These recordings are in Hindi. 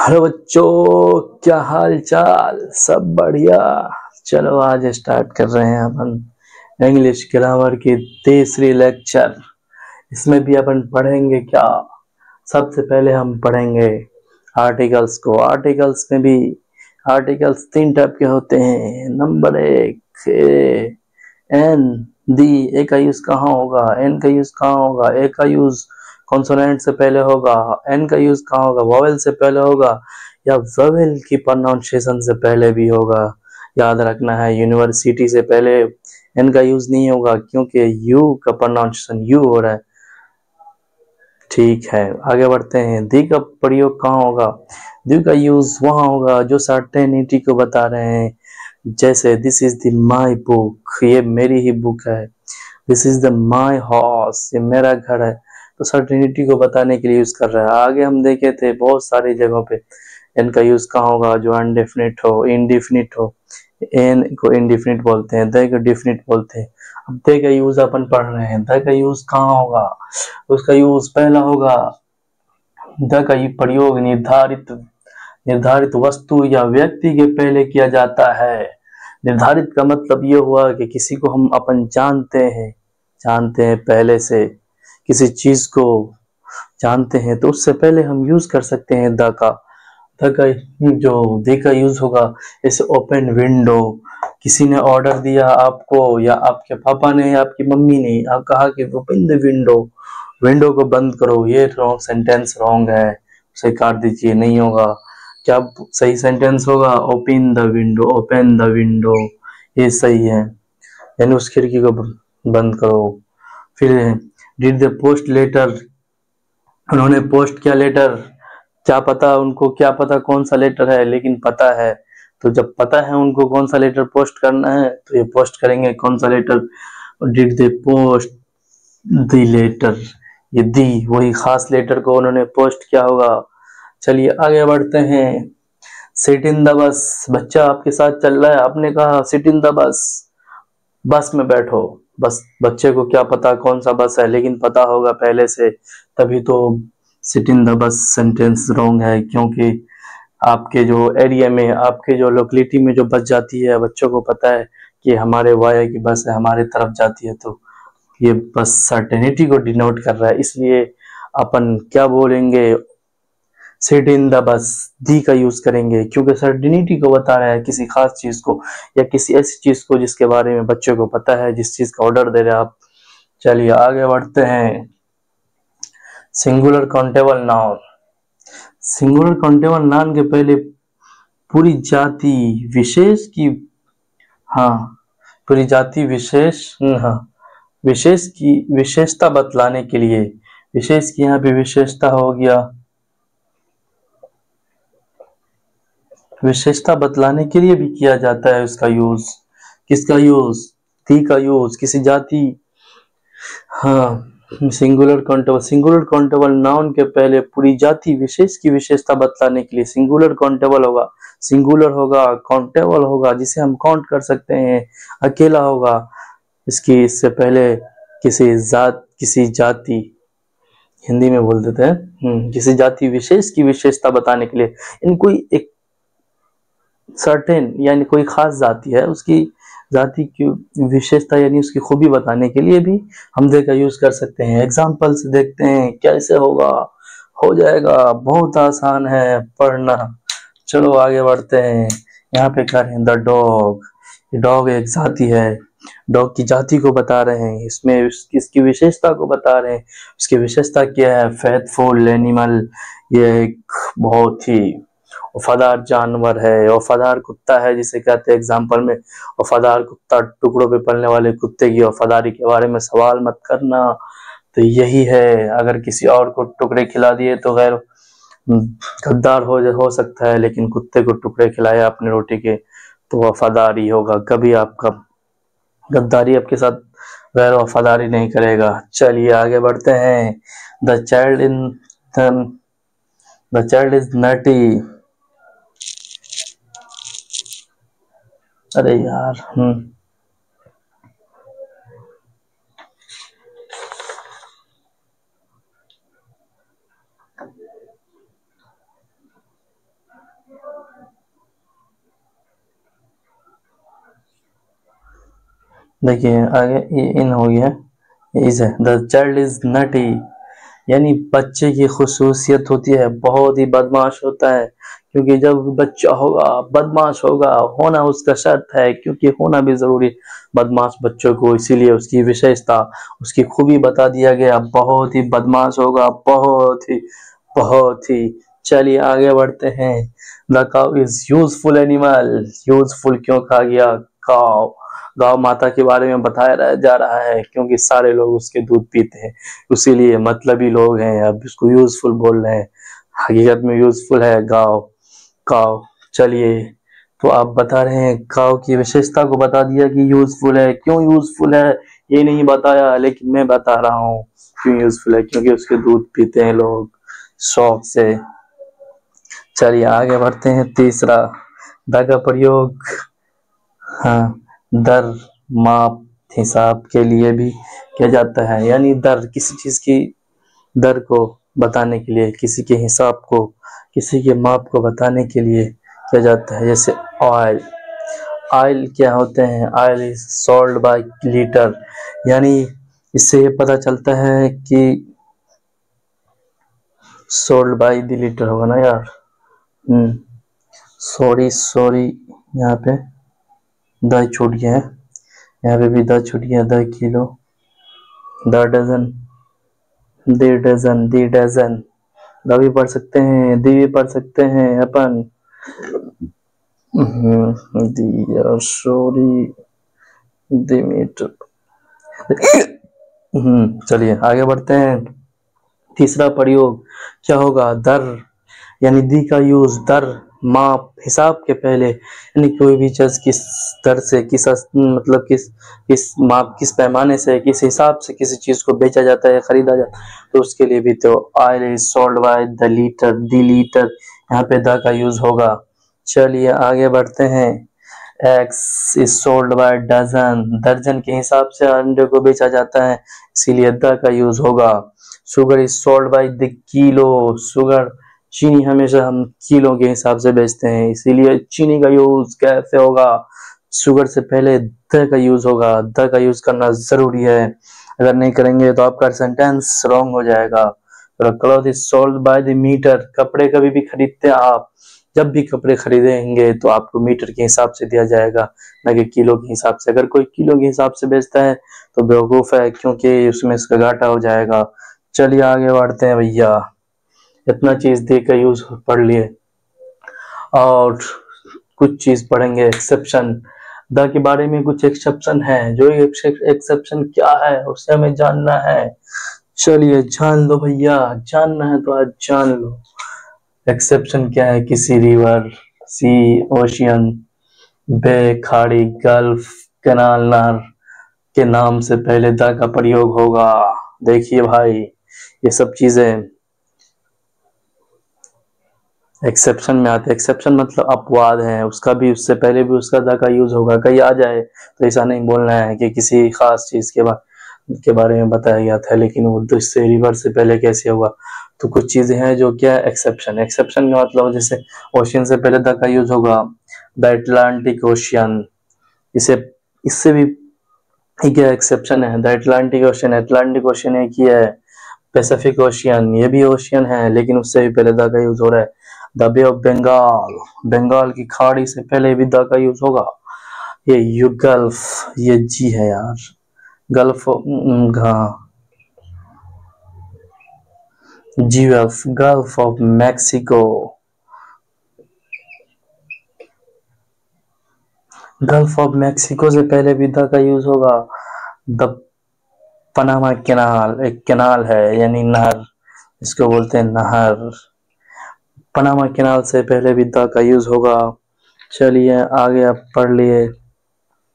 हेलो बच्चों, क्या हाल चाल? सब बढ़िया। चलो आज स्टार्ट कर रहे हैं अपन इंग्लिश ग्रामर की तीसरी लेक्चर। इसमें भी अपन पढ़ेंगे क्या? सबसे पहले हम पढ़ेंगे आर्टिकल्स को। आर्टिकल्स में भी आर्टिकल्स तीन टाइप के होते हैं। नंबर एक, ए, एन, दी। ए का यूज कहाँ होगा, एन का यूज कहाँ होगा? ए का यूज कॉन्सोनेंट से पहले होगा, एन का यूज कहाँ होगा? वॉवेल से पहले होगा या वोवेल की प्रोनाउंसिएशन से पहले भी होगा। याद रखना है, यूनिवर्सिटी से पहले एन का यूज नहीं होगा क्योंकि यू का प्रोनाउंसिएशन यू हो रहा है। ठीक है, आगे बढ़ते हैं। दी का प्रयोग कहाँ होगा? दी का यूज वहां होगा जो सर्टेनिटी को बता रहे हैं। जैसे this is the my book, ये मेरी ही बुक है। This is the my house, ये मेरा घर है। तो सर्टेनिटी को बताने के लिए यूज कर रहा है। आगे हम देखे थे बहुत सारी जगहों पे एन का यूज कहाँ होगा जो अनडेफिनिट हो, इनडिफिनिट हो। एन को इनडिफिनिट बोलते हैं, द को डिफिनिट बोलते हैं। अब द का यूज अपन पढ़ रहे हैं। द का यूज कहाँ होगा? उसका यूज पहला होगा, द का प्रयोग निर्धारित वस्तु या व्यक्ति के पहले किया जाता है। निर्धारित का मतलब ये हुआ कि किसी को हम अपन जानते हैं पहले से, किसी चीज को जानते हैं तो उससे पहले हम यूज कर सकते हैं द का। द का जो द का यूज होगा जैसे ओपन विंडो। किसी ने ऑर्डर दिया आपको, या आपके पापा ने या आपकी मम्मी ने आप कहा कि ओपन द विंडो, विंडो को बंद करो। ये रॉन्ग सेंटेंस, रॉन्ग है, उसे काट दीजिए, नहीं होगा। क्या सही सेंटेंस होगा? Open the window, open the window, ये सही है, यानी उस खिड़की को बंद करो। फिर डिड द पोस्ट लेटर, उन्होंने पोस्ट किया लेटर। क्या पता उनको, क्या पता कौन सा लेटर है, लेकिन पता है। तो जब पता है उनको कौन सा लेटर पोस्ट करना है तो ये पोस्ट करेंगे कौन सा letter. Did they post the letter, ये दी वही खास लेटर को उन्होंने पोस्ट किया होगा। चलिए आगे बढ़ते हैं। सिट इन द बस, बच्चा आपके साथ चल रहा है, आपने कहा सिट इन द बस, बस में बैठो। बस बच्चे को क्या पता कौन सा बस है, लेकिन पता होगा पहले से, तभी तो sit in the bus sentence wrong है। क्योंकि आपके जो एरिया में, आपके जो लोकेलिटी में जो बस जाती है, बच्चों को पता है कि हमारे वाया की बस है, हमारे तरफ जाती है, तो ये बस सर्टेनिटी को डिनोट कर रहा है। इसलिए अपन क्या बोलेंगे? सिट इन द बस, दी का यूज करेंगे क्योंकि सर्टेनिटी को बता रहा है, किसी खास चीज को या किसी ऐसी चीज को जिसके बारे में बच्चों को पता है, जिस चीज का ऑर्डर दे रहे हैं आप। चलिए आगे बढ़ते हैं। Singular countable noun. Singular countable noun के पहले पूरी जाति विशेष की, हाँ, पूरी जाति विशेष, हाँ, विशेष की विशेषता बतलाने के लिए, विशेष की यहाँ पे विशेषता हो गया, विशेषता बतलाने के लिए भी किया जाता है उसका यूज। किसका यूज? दी का यूज किसी जाति, हाँ, सिंगुलर काउंटेबल नाउन के पहले पूरी जाति विशेष की विशेषता बतलाने के लिए सिंगुलर काउंटेबल होगा। सिंगुलर होगा, काउंटेबल होगा, जिसे हम काउंट कर सकते हैं, अकेला होगा। इससे पहले किसी जाति, हिंदी में बोल देते हैं, किसी जाति विशेष की विशेषता बताने के लिए, इन कोई एक सर्टेन यानी कोई खास जाति है, उसकी जाति की विशेषता यानी उसकी खूबी बताने के लिए भी हम दे का यूज कर सकते हैं। एग्जाम्पल से देखते हैं कैसे होगा। हो जाएगा, बहुत आसान है पढ़ना। चलो आगे बढ़ते हैं। यहाँ पे करें द डॉग। डॉग एक जाति है, डॉग की जाति को बता रहे हैं, इसमें इसकी विशेषता को बता रहे हैं। उसकी विशेषता क्या है? फेथफुल एनिमल, ये एक बहुत ही वफादार जानवर है, वफादार कुत्ता है जिसे कहते हैं एग्जाम्पल में वफादार कुत्ता। टुकड़ों पे पलने वाले कुत्ते की वफादारी के बारे में सवाल मत करना। तो यही है, अगर किसी और को टुकड़े खिला दिए तो गैर गद्दार हो सकता है, लेकिन कुत्ते को टुकड़े खिलाए अपने रोटी के तो वफादारी होगा। कभी आपका गद्दारी आपके साथ गैर वफादारी नहीं करेगा। चलिए आगे बढ़ते हैं। द चाइल्ड इज नटी। अरे यार, देखिए आगे ये इन हो गया, इज है द चाइल्ड इज नटी, यानी बच्चे की खुसूसियत होती है बहुत ही बदमाश होता है, क्योंकि जब बच्चा होगा बदमाश होगा, होना उसका शर्त है, क्योंकि होना भी जरूरी बदमाश बच्चों को, इसीलिए उसकी विशेषता, उसकी खूबी बता दिया गया, बहुत ही बदमाश होगा, बहुत ही। चलिए आगे बढ़ते हैं। The cow is useful animal, useful क्यों कहा गया? काउ, गौ माता के बारे में बताया जा रहा है, क्योंकि सारे लोग उसके दूध पीते हैं, उसीलिए मतलबी लोग हैं, अब इसको यूजफुल बोल रहे हैं, हकीकत में यूजफुल है गाँव, काव। चलिए, तो आप बता रहे हैं काव की विशेषता को बता दिया कि यूजफुल है, क्यों यूजफुल है ये नहीं बताया, लेकिन मैं बता रहा हूँ क्यों यूजफुल है, क्योंकि उसके दूध पीते हैं लोग शौक से। चलिए आगे बढ़ते हैं। तीसरा, द का प्रयोग, हाँ, दर, माप, हिसाब के लिए भी किया जाता है, यानी दर किसी चीज की दर को बताने के लिए, किसी के हिसाब को, किसी के माप को बताने के लिए किया जाता है। जैसे ऑयल, ऑयल क्या होते हैं? Oil is sold bye litre, यानी इससे ये पता चलता है कि सोल्ड बाय द लीटर होगा ना यार। सॉरी सॉरी, यहाँ पे द छूट गया है, यहाँ पे भी द छूट गया, the kilo, the dozen, the dozen, the dozen, the भी पढ़ सकते हैं, दी भी पढ़ सकते हैं अपन। दिया सॉरी, दिमीटर। चलिए आगे बढ़ते हैं। तीसरा प्रयोग क्या होगा? दर, यानी दी का यूज दर, माप, हिसाब के पहले, यानी कोई भी चीज किस दर से, मतलब किस माप, किस पैमाने से, किस हिसाब से किसी चीज को बेचा जाता है, खरीदा जाता है, तो उसके लिए भी तो oil is sold by the litre, the litre, यहाँ पे द का यूज होगा। चलिए आगे बढ़ते हैं। X is sold by dozen, दर्जन के हिसाब से अंडे को बेचा जाता है, इसीलिए द का यूज होगा। Sugar is sold by the kilo, sugar, चीनी हमेशा हम किलो के हिसाब से बेचते हैं, इसीलिए चीनी का यूज कैसे होगा? शुगर से पहले द का यूज होगा, द का यूज करना जरूरी है, अगर नहीं करेंगे तो आपका सेंटेंस रॉन्ग हो जाएगा। Cloth is sold by the metre, कपड़े कभी भी खरीदते हैं आप, जब भी कपड़े खरीदेंगे तो आपको मीटर के हिसाब से दिया जाएगा, न कि किलो के हिसाब से। अगर कोई किलो के हिसाब से बेचता है तो बेवकूफ है, क्योंकि उसमें इसका घाटा हो जाएगा। चलिए आगे बढ़ते हैं भैया, इतना चीज दे कर यूज पढ़ लिए, और कुछ चीज पढ़ेंगे एक्सेप्शन। द के बारे में कुछ एक्सेप्शन है, जो एक्सेप्शन क्या है उसे हमें जानना है। चलिए जान लो भैया, जानना है तो आज जान लो। एक्सेप्शन क्या है? किसी रिवर, सी, ओशियन, बे, खाड़ी, गल्फ, कैनाल, नहर के नाम से पहले द का प्रयोग होगा। देखिए भाई, ये सब चीजें एक्सेप्शन में आते हैं। एक्सेप्शन मतलब अपवाद है, उसका भी, उससे पहले भी उसका द का यूज होगा, कहीं आ जाए तो ऐसा नहीं बोलना है कि किसी खास चीज के बारे में बताया गया था, लेकिन वो इससे रिवर से पहले कैसे होगा। तो कुछ चीजें हैं जो क्या एक्सेप्शन, एक्सेप्शन का मतलब जैसे ओशियन से पहले द का यूज होगा, द अटलांटिक ओशियन, इसे, इससे भी एक एक्सेप्शन है। The Atlantic ocean, Atlantic ocean एक ही है। पैसिफिक ओशियन, ये भी ओशियन है, लेकिन उससे भी पहले द का यूज हो रहा है। The bay of Bengal, Bengal की खाड़ी से पहले भी द का यूज होगा। ये यू गल्फ, ये जी है यार, गल्फ, हाँ, GF, gulf of Mexico, gulf of Mexico से पहले भी द का यूज होगा। द पनामा कैनाल, एक कैनाल है यानी नहर, इसको बोलते हैं नहर, पनामा कैनाल से पहले भी द का यूज होगा। चलिए आगे आप पढ़ लिए।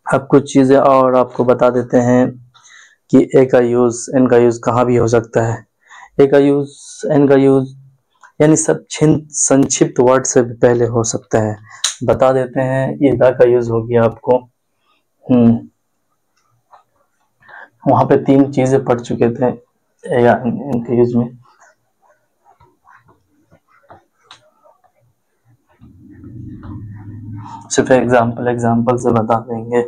अब कुछ चीजें और आपको बता देते हैं कि ए का यूज, एन का यूज कहाँ भी हो सकता है। ए का यूज, एन का यूज, यानी सब संक्षिप्त वर्ड से भी पहले हो सकता है, बता देते हैं। ये द का यूज हो गया आपको। वहां पे तीन चीजें पढ़ चुके थे या इनके यूज में। सिर्फ एग्जाम्पल से बता देंगे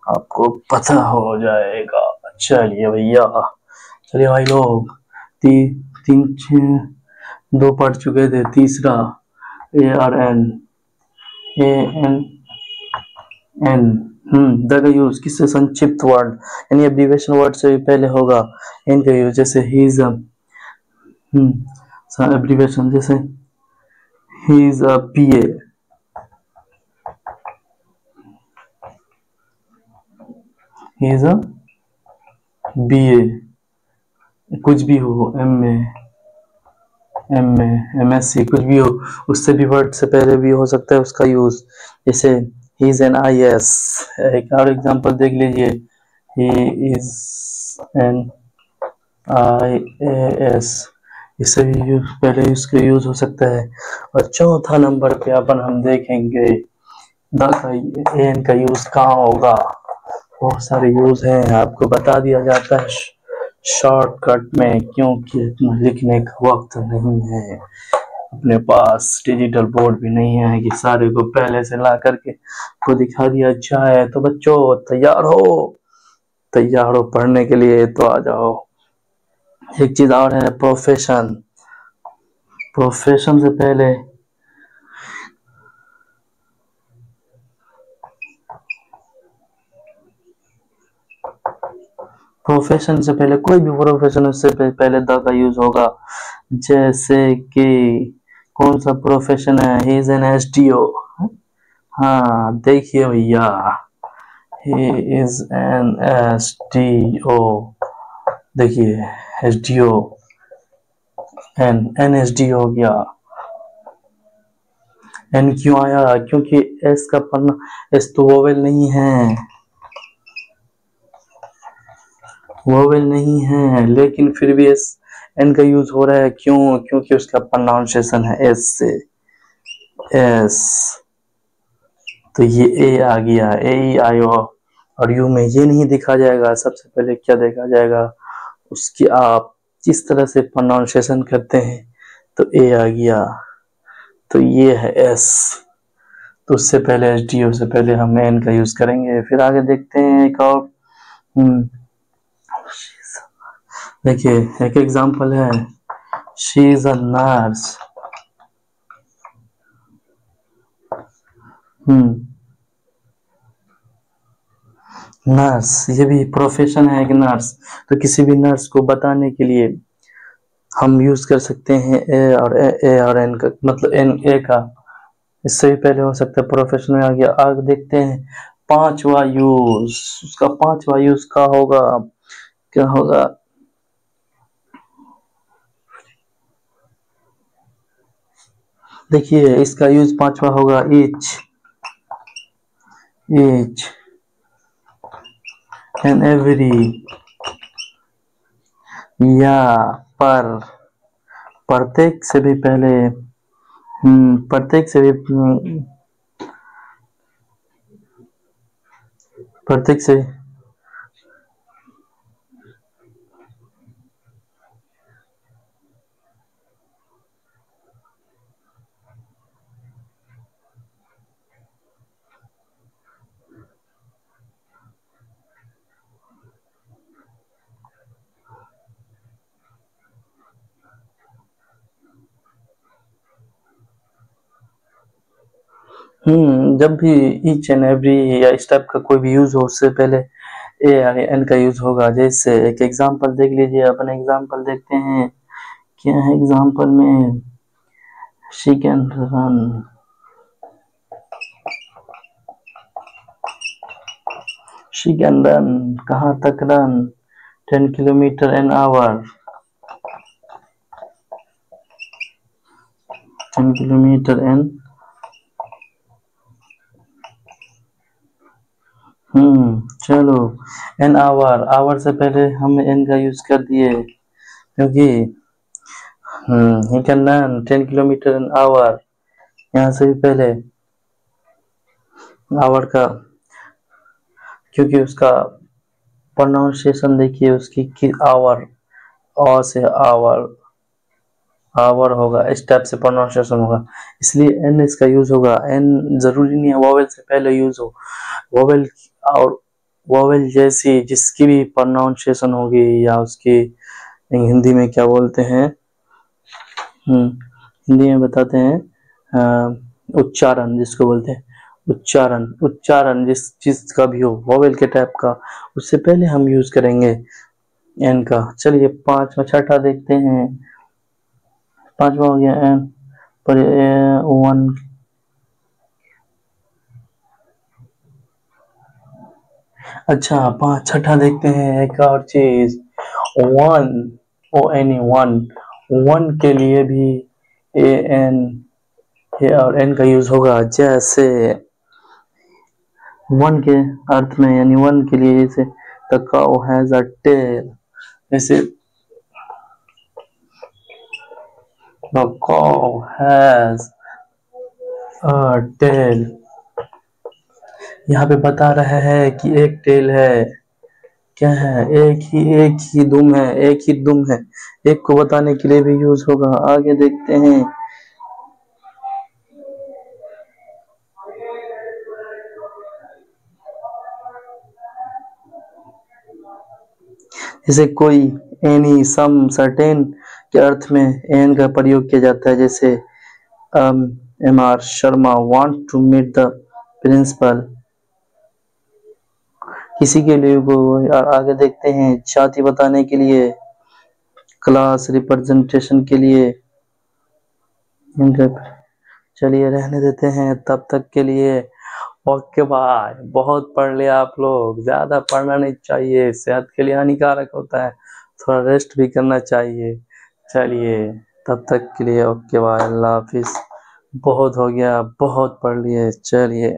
आपको पता हो जाएगा। चलिए भैया, चलिए भाई लोग, तीन दो पढ़ चुके थे, तीसरा ARN AN एन द का यूज किससे, संक्षिप्त वर्ड यानी एब्रीवेशन वर्ड से भी पहले होगा एन का यूज। जैसे ही इज एब्रीवेशन, जैसे he is a PA, he is a BA, कुछ भी हो, MSc कुछ भी हो, उससे भी वर्ड से पहले भी हो सकता है उसका यूज। जैसे ही इज एन IAS, एक और एग्जांपल देख लीजिए, ही इज एन IAS, इससे भी यूज पहले इसका यूज हो सकता है। और चौथा नंबर पे अपन हम देखेंगे द का एन का यूज कहाँ होगा। बहुत सारे यूज हैं, आपको बता दिया जाता है शॉर्टकट में, क्योंकि इतना लिखने का वक्त नहीं है अपने पास, डिजिटल बोर्ड भी नहीं है कि सारे को पहले से ला करके को दिखा दिया जाए। तो बच्चों तैयार हो पढ़ने के लिए, तो आ जाओ। एक चीज और है, प्रोफेशन से पहले कोई भी प्रोफेशन, उससे पहले द का यूज होगा। जैसे कि कौन सा प्रोफेशन है, ही इज एन SDO। हाँ देखिए भैया, ही इज एन SDO, देखिए SDO, NSD हो गया। N क्यों आया, क्योंकि S का पन्ना, S तो वोवेल नहीं है, लेकिन फिर भी N का यूज हो रहा है, क्यों, क्योंकि उसका प्रोनाउंसिएशन है S से, S। तो ये A आ गया, AEIO, और U में ये नहीं देखा जाएगा। सबसे पहले क्या देखा जाएगा, उसकी आप किस तरह से प्रोनाउंसिएशन करते हैं। तो A आ गया, तो ये है S, तो उससे पहले SDO से पहले हम N का यूज करेंगे। फिर आगे देखते हैं एक और, देखिए एक एग्जांपल है, she is a nurse. Nurse, ये भी प्रोफेशन है एक नर्स। तो किसी भी नर्स को बताने के लिए हम यूज कर सकते हैं ए और एन का, मतलब ए का, इससे भी पहले हो सकता है, प्रोफेशन में आ गया। आगे देखते हैं पांचवा यूज, उसका पांचवा यूज क्या होगा, देखिए इसका यूज पांचवा होगा, each and every, या पर, प्रत्येक से भी पहले, प्रत्येक से जब भी ईच एंड एवरी या इस टाइप का कोई भी यूज हो, उससे पहले ए यानी एन का यूज होगा। जैसे एक एग्जांपल देख लीजिए, अपन एग्जांपल देखते हैं, क्या है एग्जांपल में, शी कैन रन, कहाँ तक run, 10 kilometre an hour, 10 kilometre an, चलो एन आवर से पहले हम एन का यूज कर दिए, क्योंकि he can run 10 kilometre an hour, यहाँ से भी पहले आवर का, क्योंकि उसका प्रोनाउंसिएशन देखिए उसकी आवर, और से आवर होगा, इस टाइप से प्रोनाउंसिएशन होगा, इसलिए एन इसका यूज होगा। एन जरूरी नहीं है वोवेल से पहले यूज हो, वोवेल और वोवेल जैसी जिसकी भी प्रोनाउंसिएशन होगी या उसकी हिंदी में क्या बोलते हैं, हिंदी में बताते हैं उच्चारण, जिसको बोलते हैं उच्चारण जिस चीज का भी हो वोवेल के टाइप का, उससे पहले हम यूज करेंगे एन का। चलिए पांचवा छठा देखते हैं। पांचवा हो गया एन पर वन। अच्छा छठा देखते हैं एक और चीज, one, O N E one. One के लिए भी ए एन और एन का यूज होगा। जैसे वन के अर्थ में यानी वन के लिए जैसे the cow has a tail, जैसे the cow has a tail, यहाँ पे बता रहा है कि एक टेल है। क्या है? एक ही दुम है, एक ही दुम है, एक को बताने के लिए भी यूज होगा। आगे देखते हैं। जैसे कोई, एनी, सम, सर्टेन के अर्थ में एन का प्रयोग किया जाता है। जैसे M R Sharma want to meet the principal, किसी के लिए वो। आगे देखते हैं जाति बताने के लिए, क्लास रिप्रेजेंटेशन के लिए। चलिए रहने देते हैं तब तक के लिए। ओके भाई, बहुत पढ़ लिया आप लोग, ज्यादा पढ़ना नहीं चाहिए, सेहत के लिए हानिकारक होता है, थोड़ा रेस्ट भी करना चाहिए। चलिए तब तक के लिए ओके भाई, अल्लाह हाफिज। बहुत हो गया, बहुत पढ़ लिए, चलिए।